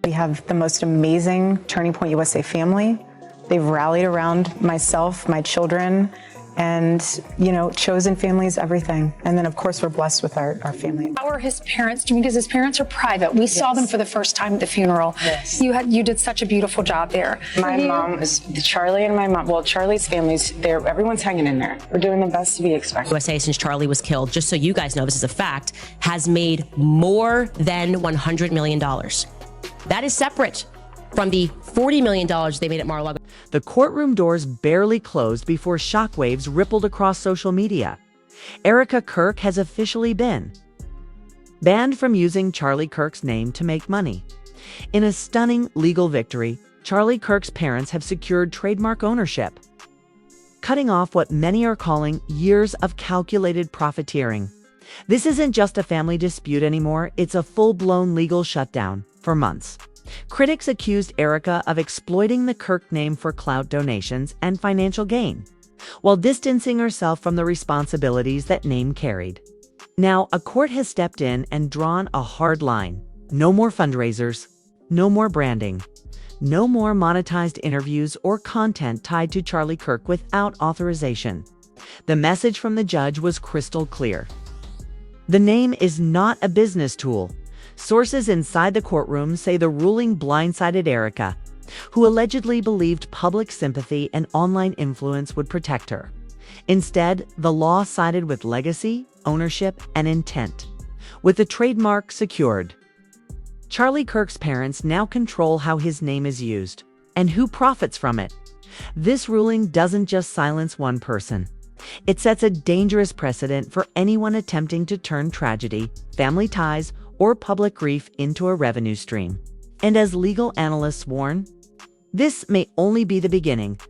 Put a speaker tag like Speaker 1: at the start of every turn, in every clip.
Speaker 1: We have the most amazing Turning Point USA family. They've rallied around myself, my children, and, chosen family is everything. And then, of course, we're blessed with our family.
Speaker 2: How are his parents doing? Because his parents are private. We saw them for the first time at the funeral.
Speaker 1: Yes.
Speaker 2: You did such a beautiful job there.
Speaker 3: My mom is Charlie and my mom. Well, Charlie's family's there. Everyone's hanging in there. We're doing the best to be expected.
Speaker 4: USA, since Charlie was killed, just so you guys know, this is a fact, has made more than $100 million. That is separate from the $40 million they made at Mar-a-Lago.
Speaker 5: The courtroom doors barely closed before shockwaves rippled across social media. Erika Kirk has officially been banned from using Charlie Kirk's name to make money. In a stunning legal victory, Charlie Kirk's parents have secured trademark ownership, cutting off what many are calling years of calculated profiteering. This isn't just a family dispute anymore, it's a full-blown legal shutdown for months. Critics accused Erika of exploiting the Kirk name for clout donations and financial gain, while distancing herself from the responsibilities that name carried. Now, a court has stepped in and drawn a hard line. No more fundraisers, no more branding, no more monetized interviews or content tied to Charlie Kirk without authorization. The message from the judge was crystal clear. The name is not a business tool. Sources inside the courtroom say the ruling blindsided Erika, who allegedly believed public sympathy and online influence would protect her. Instead, the law sided with legacy, ownership, and intent. With the trademark secured, Charlie Kirk's parents now control how his name is used and who profits from it. This ruling doesn't just silence one person. It sets a dangerous precedent for anyone attempting to turn tragedy, family ties, or public grief into a revenue stream. And as legal analysts warn, this may only be the beginning.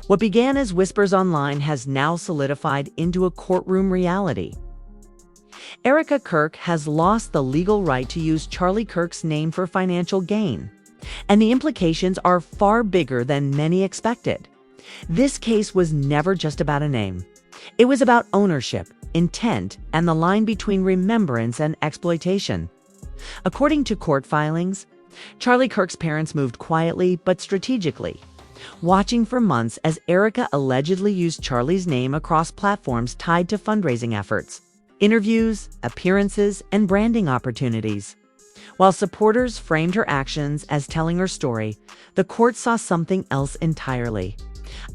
Speaker 5: What began as whispers online has now solidified into a courtroom reality. Erika Kirk has lost the legal right to use Charlie Kirk's name for financial gain, and the implications are far bigger than many expected. This case was never just about a name. It was about ownership, intent, and the line between remembrance and exploitation. According to court filings, Charlie Kirk's parents moved quietly but strategically, watching for months as Erika allegedly used Charlie's name across platforms tied to fundraising efforts, interviews, appearances, and branding opportunities. While supporters framed her actions as telling her story, the court saw something else entirely: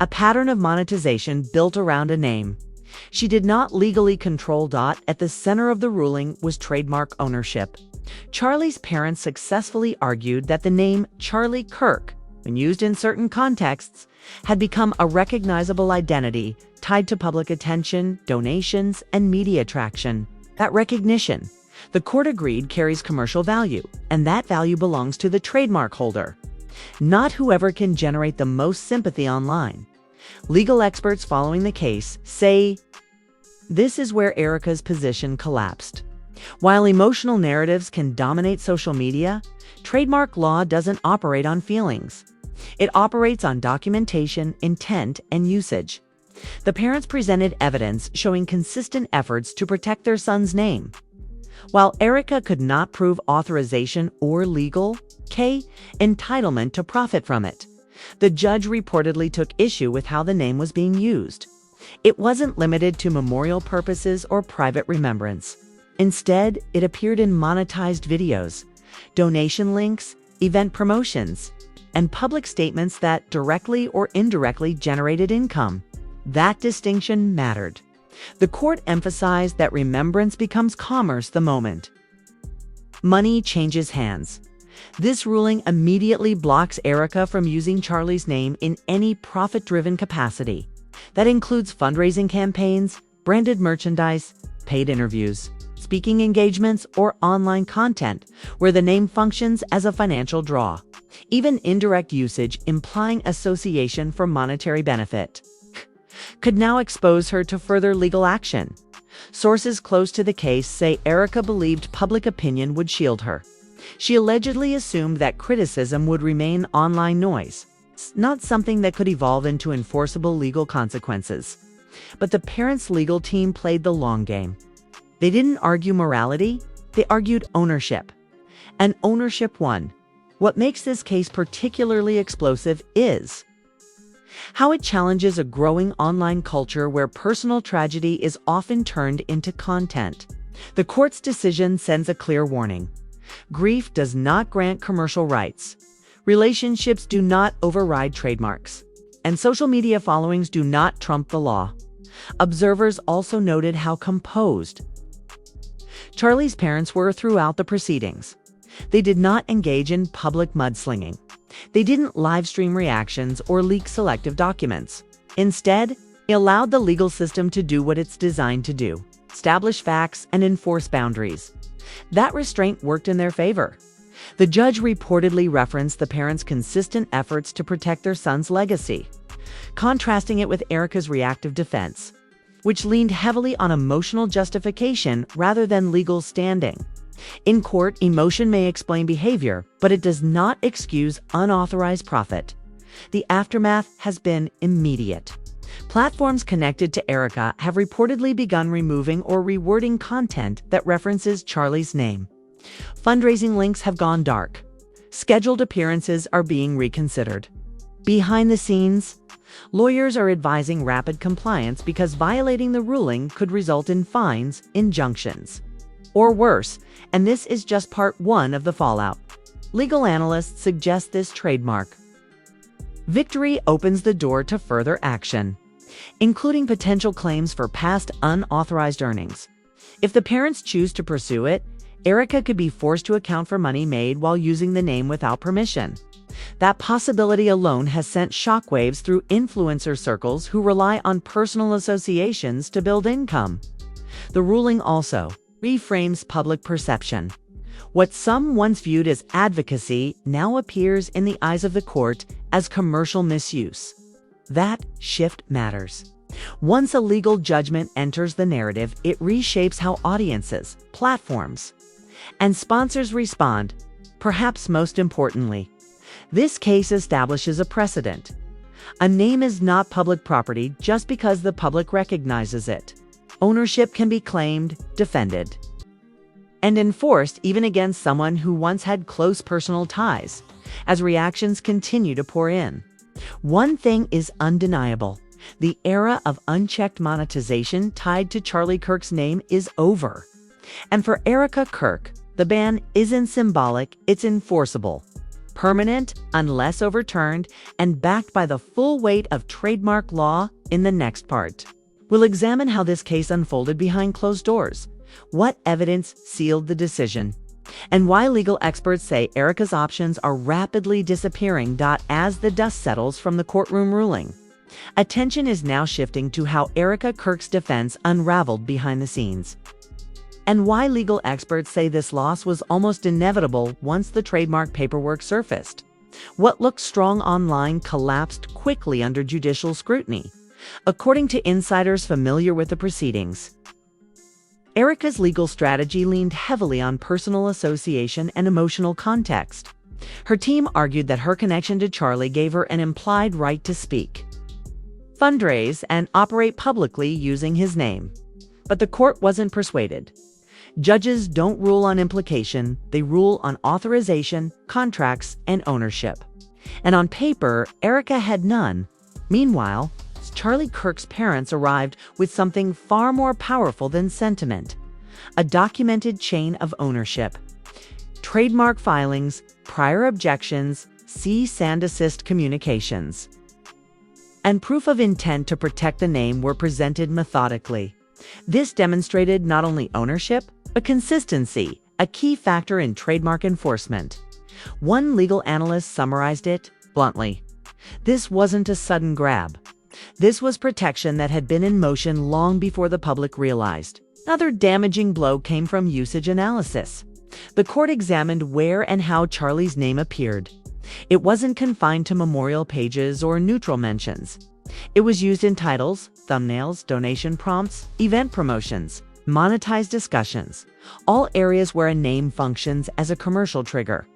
Speaker 5: a pattern of monetization built around a name. She did not legally control. At the center of the ruling was trademark ownership. Charlie's parents successfully argued that the name Charlie Kirk, when used in certain contexts, had become a recognizable identity tied to public attention, donations, and media traction. That recognition, the court agreed, carries commercial value, and that value belongs to the trademark holder, not whoever can generate the most sympathy online. Legal experts following the case say this is where Erika's position collapsed. While emotional narratives can dominate social media, trademark law doesn't operate on feelings. It operates on documentation, intent, and usage. The parents presented evidence showing consistent efforts to protect their son's name. While Erika could not prove authorization or legal entitlement to profit from it, the judge reportedly took issue with how the name was being used. It wasn't limited to memorial purposes or private remembrance. Instead, it appeared in monetized videos, donation links, event promotions, and public statements that directly or indirectly generated income. That distinction mattered. The court emphasized that remembrance becomes commerce the moment money changes hands. This ruling immediately blocks Erika from using Charlie's name in any profit-driven capacity. That includes fundraising campaigns, branded merchandise, paid interviews, speaking engagements, or online content where the name functions as a financial draw. Even indirect usage implying association for monetary benefit could now expose her to further legal action. Sources close to the case say Erika believed public opinion would shield her. She allegedly assumed that criticism would remain online noise, not something that could evolve into enforceable legal consequences. But the parents' legal team played the long game. They didn't argue morality, they argued ownership. And ownership won. What makes this case particularly explosive is how it challenges a growing online culture where personal tragedy is often turned into content. The court's decision sends a clear warning. Grief does not grant commercial rights. Relationships do not override trademarks. And social media followings do not trump the law. Observers also noted how composed Charlie's parents were throughout the proceedings. They did not engage in public mudslinging. They didn't live stream reactions or leak selective documents. Instead, they allowed the legal system to do what it's designed to do: establish facts and enforce boundaries. That restraint worked in their favor. The judge reportedly referenced the parents' consistent efforts to protect their son's legacy, contrasting it with Erika's reactive defense, which leaned heavily on emotional justification rather than legal standing. In court, emotion may explain behavior, but it does not excuse unauthorized profit. The aftermath has been immediate. Platforms connected to Erika have reportedly begun removing or rewording content that references Charlie's name. Fundraising links have gone dark. Scheduled appearances are being reconsidered. Behind the scenes, lawyers are advising rapid compliance because violating the ruling could result in fines, injunctions, or worse, and this is just part one of the fallout. Legal analysts suggest this trademark victory opens the door to further action, including potential claims for past unauthorized earnings. If the parents choose to pursue it, Erika could be forced to account for money made while using the name without permission. That possibility alone has sent shockwaves through influencer circles who rely on personal associations to build income. The ruling also reframes public perception. What some once viewed as advocacy now appears in the eyes of the court as commercial misuse. That shift matters. Once a legal judgment enters the narrative, it reshapes how audiences, platforms, and sponsors respond. Perhaps most importantly, this case establishes a precedent. A name is not public property just because the public recognizes it. Ownership can be claimed, defended, and enforced even against someone who once had close personal ties, as reactions continue to pour in. One thing is undeniable. The era of unchecked monetization tied to Charlie Kirk's name is over. And for Erika Kirk, the ban isn't symbolic, it's enforceable, permanent unless overturned, and backed by the full weight of trademark law in the next part. We'll examine how this case unfolded behind closed doors, what evidence sealed the decision, and why legal experts say Erika's options are rapidly disappearing. As the dust settles from the courtroom ruling, attention is now shifting to how Erika Kirk's defense unraveled behind the scenes, and why legal experts say this loss was almost inevitable once the trademark paperwork surfaced. What looked strong online collapsed quickly under judicial scrutiny, according to insiders familiar with the proceedings. Erika's legal strategy leaned heavily on personal association and emotional context. Her team argued that her connection to Charlie gave her an implied right to speak, fundraise, and operate publicly using his name. But the court wasn't persuaded. Judges don't rule on implication, they rule on authorization, contracts, and ownership. And on paper, Erika had none. Meanwhile, Charlie Kirk's parents arrived with something far more powerful than sentiment: a documented chain of ownership. Trademark filings, prior objections, cease and desist communications, and proof of intent to protect the name were presented methodically. This demonstrated not only ownership, but consistency, a key factor in trademark enforcement. One legal analyst summarized it bluntly: this wasn't a sudden grab. This was protection that had been in motion long before the public realized. Another damaging blow came from usage analysis. The court examined where and how Charlie's name appeared. It wasn't confined to memorial pages or neutral mentions. It was used in titles, thumbnails, donation prompts, event promotions, monetized discussions, all areas where a name functions as a commercial trigger.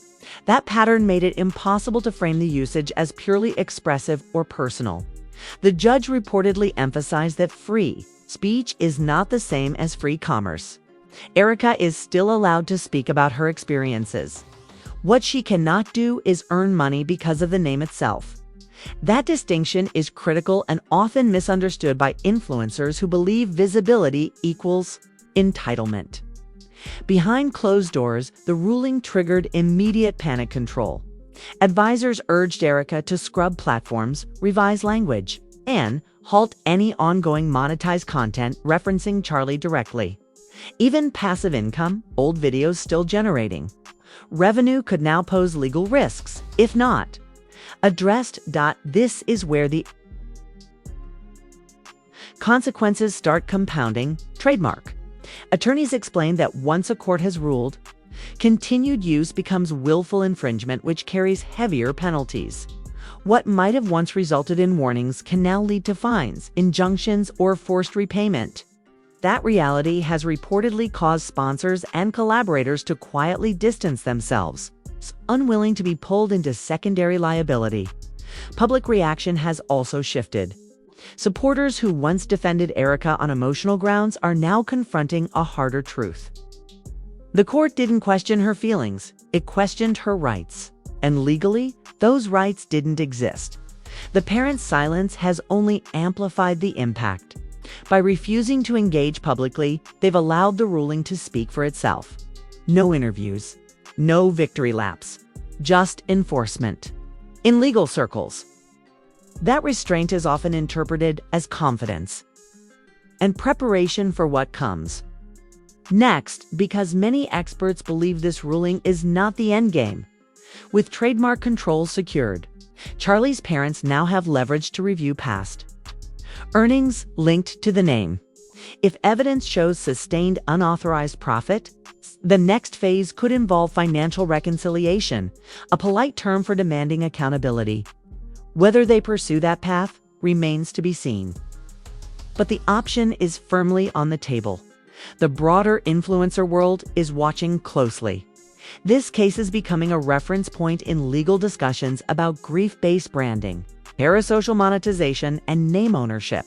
Speaker 5: That pattern made it impossible to frame the usage as purely expressive or personal. The judge reportedly emphasized that free speech is not the same as free commerce. Erika is still allowed to speak about her experiences. What she cannot do is earn money because of the name itself. That distinction is critical and often misunderstood by influencers who believe visibility equals entitlement. Behind closed doors, the ruling triggered immediate panic control. Advisors urged Erika to scrub platforms, revise language, and halt any ongoing monetized content referencing Charlie directly. Even passive income, old videos still generating. Revenue could now pose legal risks, if not addressed. This is where the consequences start compounding. Trademark. Attorneys explain that once a court has ruled, continued use becomes willful infringement, which carries heavier penalties. What might have once resulted in warnings can now lead to fines, injunctions, or forced repayment. That reality has reportedly caused sponsors and collaborators to quietly distance themselves, unwilling to be pulled into secondary liability. Public reaction has also shifted. Supporters who once defended Erika on emotional grounds are now confronting a harder truth. The court didn't question her feelings, it questioned her rights. And legally, those rights didn't exist. The parents' silence has only amplified the impact. By refusing to engage publicly, they've allowed the ruling to speak for itself. No interviews, no victory laps, just enforcement. In legal circles, that restraint is often interpreted as confidence and preparation for what comes next, because many experts believe this ruling is not the endgame. With trademark controls secured, Charlie's parents now have leverage to review past earnings linked to the name. If evidence shows sustained unauthorized profit, the next phase could involve financial reconciliation, a polite term for demanding accountability. Whether they pursue that path remains to be seen. But the option is firmly on the table. The broader influencer world is watching closely. This case is becoming a reference point in legal discussions about grief-based branding, parasocial monetization, and name ownership.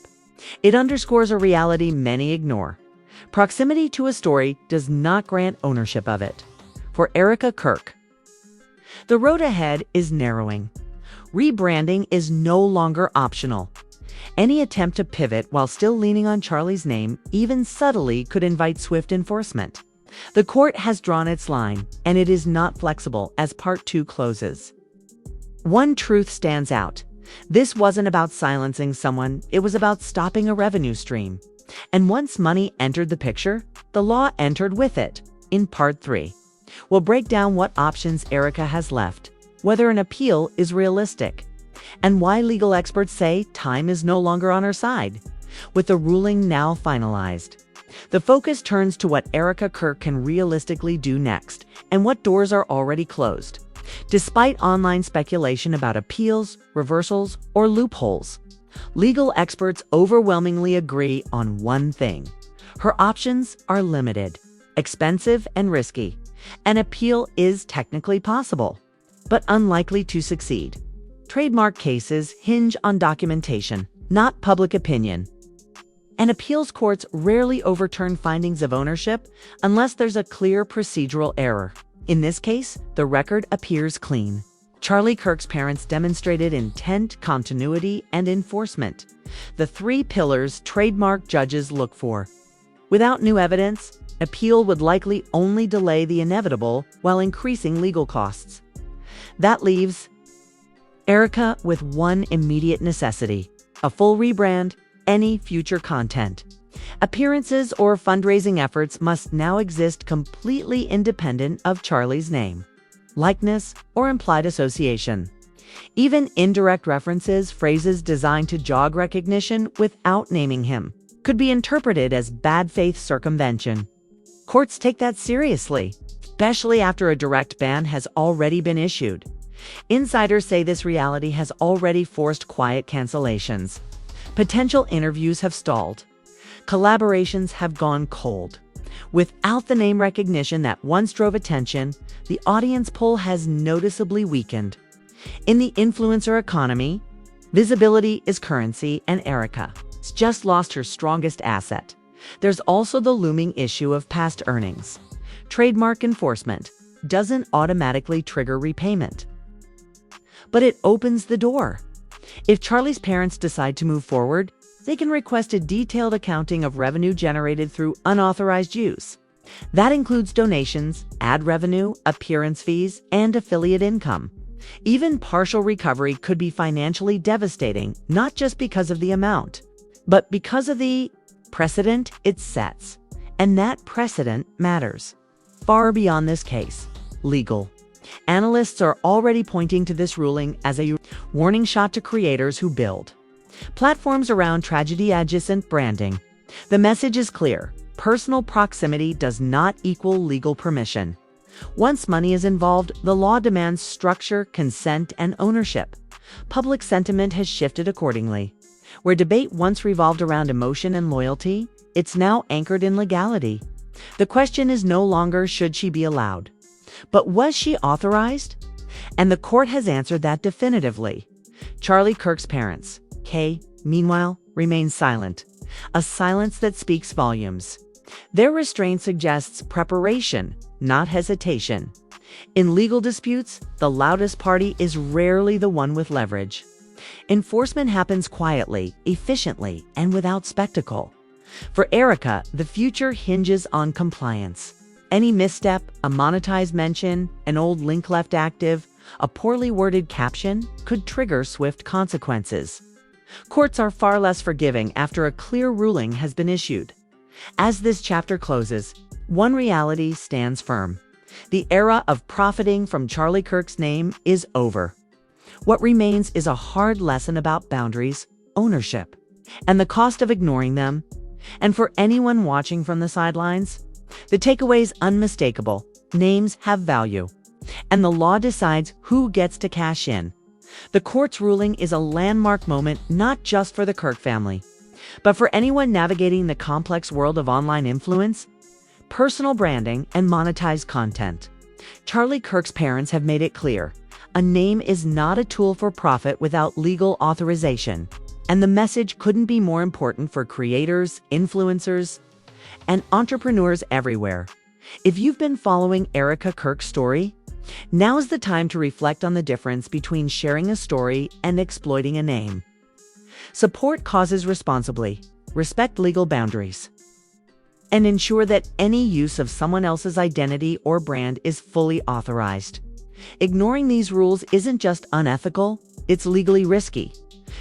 Speaker 5: It underscores a reality many ignore. Proximity to a story does not grant ownership of it. For Erika Kirk, the road ahead is narrowing. Rebranding is no longer optional. Any attempt to pivot while still leaning on Charlie's name, even subtly, could invite swift enforcement. The court has drawn its line, and it is not flexible as Part 2 closes. One truth stands out. This wasn't about silencing someone, it was about stopping a revenue stream. And once money entered the picture, the law entered with it. In Part 3, we'll break down what options Erika has left, whether an appeal is realistic, and why legal experts say time is no longer on her side. With the ruling now finalized, the focus turns to what Erika Kirk can realistically do next and what doors are already closed. Despite online speculation about appeals, reversals, or loopholes, legal experts overwhelmingly agree on one thing. Her options are limited, expensive, and risky. An appeal is technically possible, but unlikely to succeed. Trademark cases hinge on documentation, not public opinion. And appeals courts rarely overturn findings of ownership unless there's a clear procedural error. In this case, the record appears clean. Charlie Kirk's parents demonstrated intent, continuity, and enforcement, the three pillars trademark judges look for. Without new evidence, appeal would likely only delay the inevitable while increasing legal costs. That leaves Erika with one immediate necessity: a full rebrand, any future content. Appearances or fundraising efforts must now exist completely independent of Charlie's name, likeness, or implied association. Even indirect references, phrases designed to jog recognition without naming him, could be interpreted as bad faith circumvention. Courts take that seriously, especially after a direct ban has already been issued. Insiders say this reality has already forced quiet cancellations. Potential interviews have stalled. Collaborations have gone cold. Without the name recognition that once drove attention, the audience pull has noticeably weakened. In the influencer economy, visibility is currency, and Erika has just lost her strongest asset. There's also the looming issue of past earnings. Trademark enforcement, doesn't automatically trigger repayment. But it opens the door. If Charlie's parents decide to move forward, they can request a detailed accounting of revenue generated through unauthorized use. That includes donations, ad revenue, appearance fees, and affiliate income. Even partial recovery could be financially devastating, not just because of the amount, but because of the precedent it sets. And that precedent matters. Far beyond this case, legal. Analysts are already pointing to this ruling as a warning shot to creators who build platforms around tragedy-adjacent branding. The message is clear. Personal proximity does not equal legal permission. Once money is involved, the law demands structure, consent, and ownership. Public sentiment has shifted accordingly. Where debate once revolved around emotion and loyalty, it's now anchored in legality. The question is no longer should she be allowed, but was she authorized? And the court has answered that definitively. Charlie Kirk's parents, Kay, meanwhile, remain silent, a silence that speaks volumes. Their restraint suggests preparation, not hesitation. In legal disputes, the loudest party is rarely the one with leverage. Enforcement happens quietly, efficiently, and without spectacle. For Erika, the future hinges on compliance. Any misstep, a monetized mention, an old link left active, a poorly worded caption could trigger swift consequences. Courts are far less forgiving after a clear ruling has been issued. As this chapter closes, one reality stands firm. The era of profiting from Charlie Kirk's name is over. What remains is a hard lesson about boundaries, ownership, and the cost of ignoring them. And for anyone watching from the sidelines, the takeaway is unmistakable. Names have value, and the law decides who gets to cash in. The court's ruling is a landmark moment not just for the Kirk family, but for anyone navigating the complex world of online influence, personal branding, and monetized content. Charlie Kirk's parents have made it clear. A name is not a tool for profit without legal authorization. And the message couldn't be more important for creators, influencers, and entrepreneurs everywhere. If you've been following Erika Kirk's story, now's the time to reflect on the difference between sharing a story and exploiting a name. Support causes responsibly, respect legal boundaries, and ensure that any use of someone else's identity or brand is fully authorized. Ignoring these rules isn't just unethical, it's legally risky.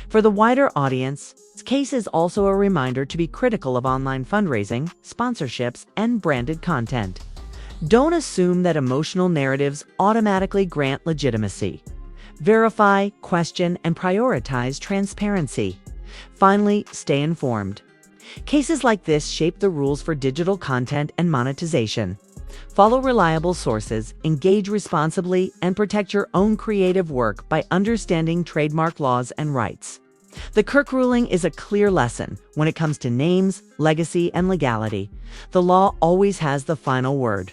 Speaker 5: For the wider audience, this case is also a reminder to be critical of online fundraising, sponsorships, and branded content. Don't assume that emotional narratives automatically grant legitimacy. Verify, question, and prioritize transparency. Finally, stay informed. Cases like this shape the rules for digital content and monetization. Follow reliable sources, engage responsibly, and protect your own creative work by understanding trademark laws and rights. The Kirk ruling is a clear lesson. When it comes to names, legacy, and legality, the law always has the final word.